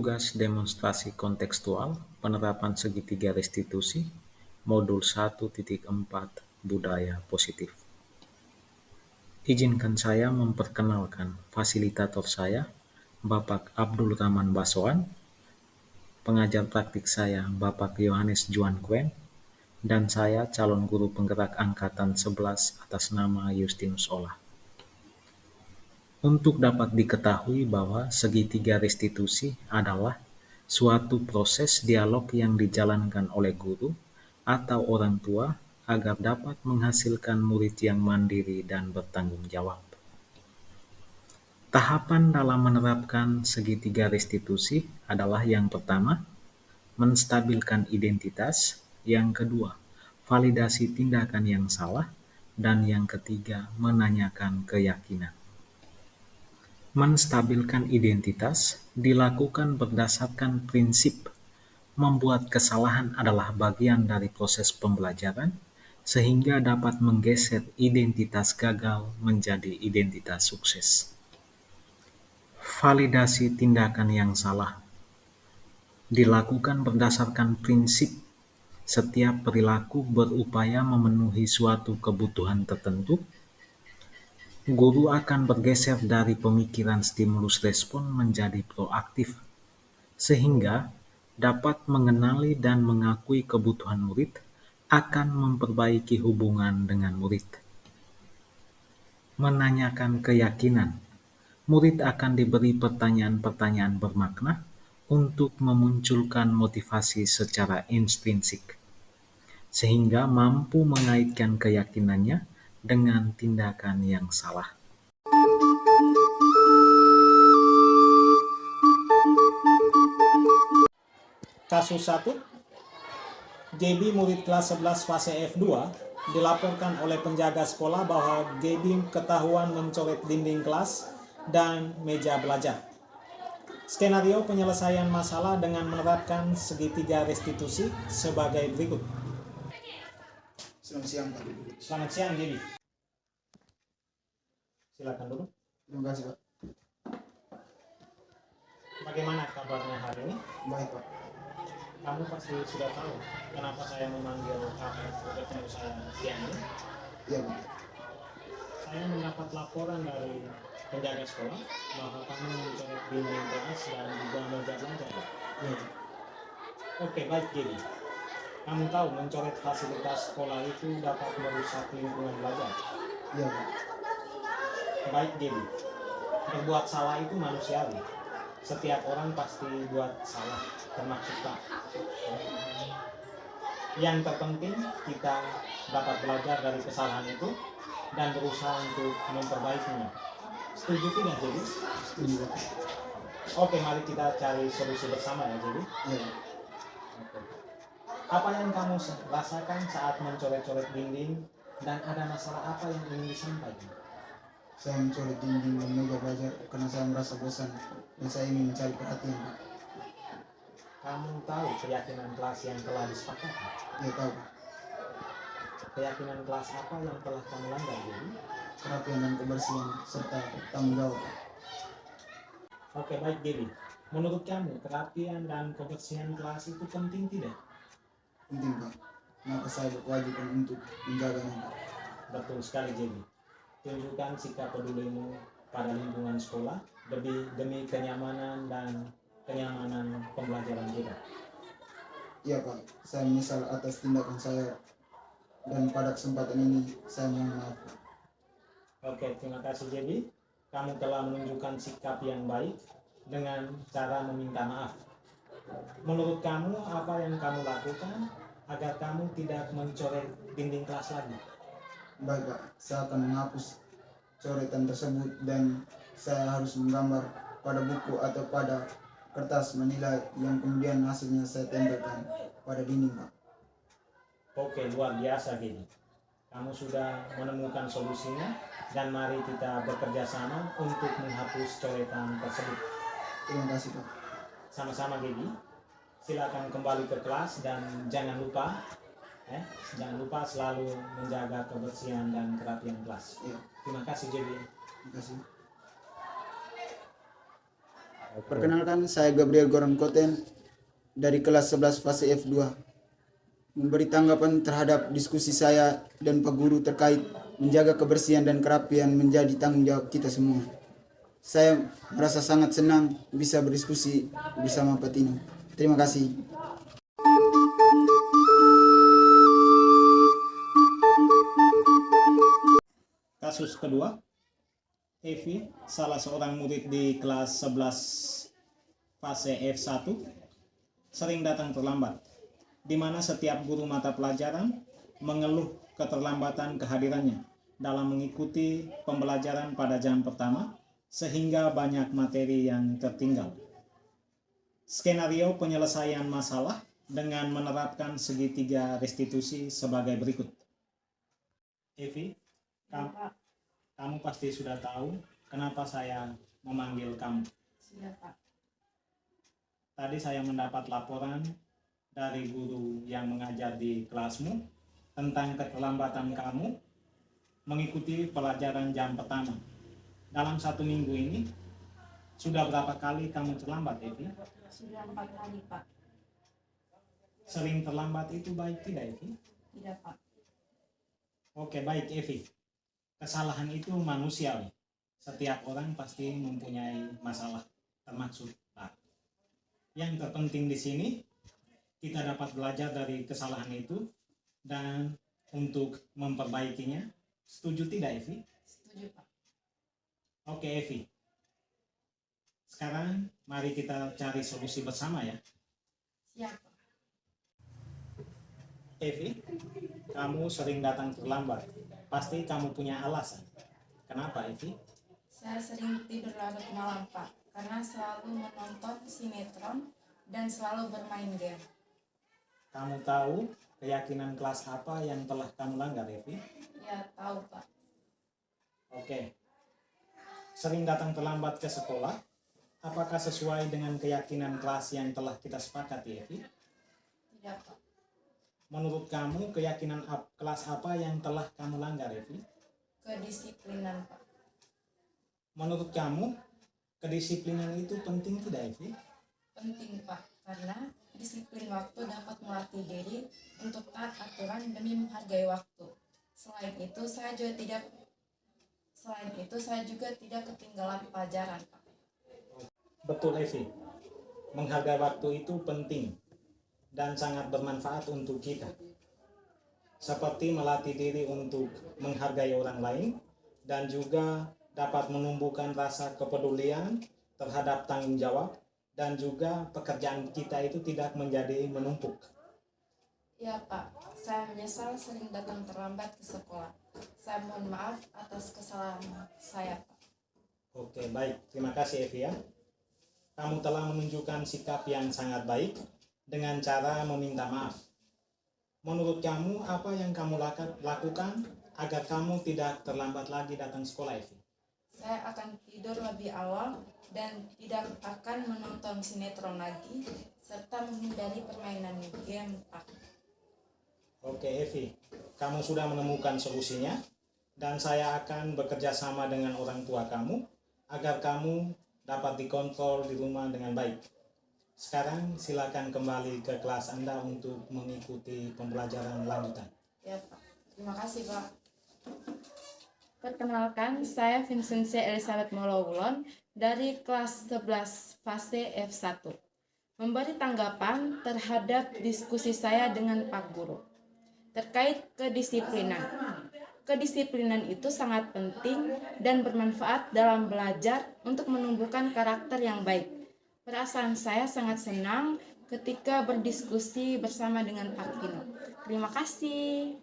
Tugas demonstrasi kontekstual penerapan segitiga restitusi modul 1.4 budaya positif. Izinkan saya memperkenalkan fasilitator saya, Bapak Abdul Rahman Baswan, pengajar praktik saya, Bapak Yohanes Juan Kuen, dan saya calon guru penggerak angkatan 11 atas nama Justinus Olah. Untuk dapat diketahui bahwa segitiga restitusi adalah suatu proses dialog yang dijalankan oleh guru atau orang tua agar dapat menghasilkan murid yang mandiri dan bertanggung jawab. Tahapan dalam menerapkan segitiga restitusi adalah yang pertama, menstabilkan identitas, yang kedua, validasi tindakan yang salah, dan yang ketiga, menanyakan keyakinan. Menstabilkan identitas dilakukan berdasarkan prinsip membuat kesalahan adalah bagian dari proses pembelajaran sehingga dapat menggeser identitas gagal menjadi identitas sukses. Validasi tindakan yang salah dilakukan berdasarkan prinsip setiap perilaku berupaya memenuhi suatu kebutuhan tertentu. Guru akan bergeser dari pemikiran stimulus respon menjadi proaktif, sehingga dapat mengenali dan mengakui kebutuhan murid akan memperbaiki hubungan dengan murid. Menanyakan keyakinan, murid akan diberi pertanyaan-pertanyaan bermakna untuk memunculkan motivasi secara intrinsik, sehingga mampu mengaitkan keyakinannya dengan tindakan yang salah. Kasus 1, JB murid kelas 11 fase F2 dilaporkan oleh penjaga sekolah bahwa JB ketahuan mencoret dinding kelas dan meja belajar. Skenario penyelesaian masalah dengan menerapkan segitiga restitusi sebagai berikut. Selamat siang, Pak. Selamat siang, JB. Silakan dulu. Terima kasih, Pak. Bagaimana kabarnya hari ini? Baik, Pak. Kamu pasti sudah tahu kenapa saya memanggil kamu bertemu saya siang ini. Iya, Pak. Saya mendapat laporan dari penjaga sekolah bahwa kamu mencoret dinding kelas dan juga meja belajar. Iya, Pak. Oke, baik, jadi kamu tahu mencoret fasilitas sekolah itu dapat merusak lingkungan belajar. Iya, Pak. Baik, jadi berbuat salah itu manusiawi. Setiap orang pasti buat salah, termasuk Pak. Yang terpenting kita dapat belajar dari kesalahan itu dan berusaha untuk memperbaikinya. Setuju tidak, jadi? Setuju, Pak. Oke, mari kita cari solusi bersama ya, jadi. Iya, Pak. Oke. Apa yang kamu rasakan saat mencoret-coret dinding dan ada masalah apa yang ingin disampaikan? Saya mencoret dinding dan meja belajar karena saya merasa bosan dan saya ingin mencari perhatian, Pak. Kamu tahu keyakinan kelas yang telah disepakati? Iya, tahu, Pak. Keyakinan kelas apa yang telah kamu langgar, jadi? Kerapian dan kebersihan serta tanggung jawab, Pak. Oke, baik, Dewi. Menurut kamu, kerapian dan kebersihan kelas itu penting tidak? Penting, Pak. Maka saya berkewajiban untuk menjaganya, Pak. Betul sekali, Dewi. Tunjukkan sikap pedulimu pada lingkungan sekolah demi kenyamanan dan kenyamanan pembelajaran kita. Iya, Pak. Saya menyesal atas tindakan saya dan pada kesempatan ini saya mohon maaf, Pak. Oke, terima kasih, Dewi. Kamu telah menunjukkan sikap yang baik dengan cara meminta maaf. Menurut kamu, apa yang kamu lakukan agar kamu tidak mencoret dinding kelas lagi? Baik, Pak. Saya akan menghapus coretan tersebut dan saya harus menggambar pada buku atau pada kertas menilai yang kemudian hasilnya saya tempelkan pada dinding, Pak. Oke, luar biasa, Gini. Kamu sudah menemukan solusinya dan mari kita bekerja sama untuk menghapus coretan tersebut. Terima kasih, Pak. Sama-sama, Gini. Silakan kembali ke kelas dan jangan lupa selalu menjaga kebersihan dan kerapian kelas. Ya. Terima kasih, JB. Terima kasih. Perkenalkan, saya Gabriel Goran Koten dari kelas 11 fase F2. Memberi tanggapan terhadap diskusi saya dan Pak Guru terkait menjaga kebersihan dan kerapian menjadi tanggung jawab kita semua. Saya merasa sangat senang bisa berdiskusi bersama Pak Tino. Terima kasih. Kasus kedua, Evi, salah seorang murid di kelas 11 fase F1, sering datang terlambat, di mana setiap guru mata pelajaran mengeluh keterlambatan kehadirannya dalam mengikuti pembelajaran pada jam pertama, sehingga banyak materi yang tertinggal. Skenario penyelesaian masalah dengan menerapkan segitiga restitusi sebagai berikut. Evi, kamu pasti sudah tahu kenapa saya memanggil kamu. Siapa? Tadi saya mendapat laporan dari guru yang mengajar di kelasmu tentang keterlambatan kamu mengikuti pelajaran jam pertama. Dalam 1 minggu ini, sudah berapa kali kamu terlambat, Evi? Sudah 4 kali, Pak. Sering terlambat itu baik tidak, Evi? Tidak, Pak. Oke, baik, Evi. Kesalahan itu manusiawi. Setiap orang pasti mempunyai masalah, termasuk Pak. Yang terpenting di sini, kita dapat belajar dari kesalahan itu dan untuk memperbaikinya. Setuju tidak, Evi? Setuju, Pak. Oke, Evi. Sekarang mari kita cari solusi bersama ya. Siap, Pak. Evi, kamu sering datang terlambat. Pasti kamu punya alasan. Kenapa, Evi? Saya sering tidur larut malam, Pak, karena selalu menonton sinetron dan selalu bermain game. Kamu tahu keyakinan kelas apa yang telah kamu langgar, Evi? Ya, tahu, Pak. Oke. Sering datang terlambat ke sekolah. Apakah sesuai dengan keyakinan kelas yang telah kita sepakati, Evi? Tidak, Pak. Menurut kamu, keyakinan kelas apa yang telah kamu langgar, Evi? Kedisiplinan, Pak. Menurut kamu, kedisiplinan itu penting tidak, Evi? Penting, Pak, karena disiplin waktu dapat melatih diri untuk taat aturan demi menghargai waktu. Selain itu, saya juga tidak ketinggalan pelajaran, Pak. Betul, Evi. Menghargai waktu itu penting dan sangat bermanfaat untuk kita. Seperti melatih diri untuk menghargai orang lain dan juga dapat menumbuhkan rasa kepedulian terhadap tanggung jawab dan juga pekerjaan kita itu tidak menjadi menumpuk. Ya, Pak, saya menyesal sering datang terlambat ke sekolah. Saya mohon maaf atas kesalahan saya, Pak. Oke, baik. Terima kasih, Evi ya. Kamu telah menunjukkan sikap yang sangat baik dengan cara meminta maaf. Menurut kamu, apa yang kamu lakukan agar kamu tidak terlambat lagi datang sekolah, Evi? Saya akan tidur lebih awal dan tidak akan menonton sinetron lagi, serta menghindari permainan game, Pak. Oke, Evi. Kamu sudah menemukan solusinya, dan saya akan bekerja sama dengan orang tua kamu agar kamu dapat dikontrol di rumah dengan baik. Sekarang silakan kembali ke kelas Anda untuk mengikuti pembelajaran lanjutan. Ya, Pak. Terima kasih, Pak. Perkenalkan, saya Vincentia Elizabeth Molowulon dari kelas 11 fase F1. Memberi tanggapan terhadap diskusi saya dengan Pak Guru terkait kedisiplinan. Kedisiplinan itu sangat penting dan bermanfaat dalam belajar untuk menumbuhkan karakter yang baik. Perasaan saya sangat senang ketika berdiskusi bersama dengan Pak Tino. Terima kasih.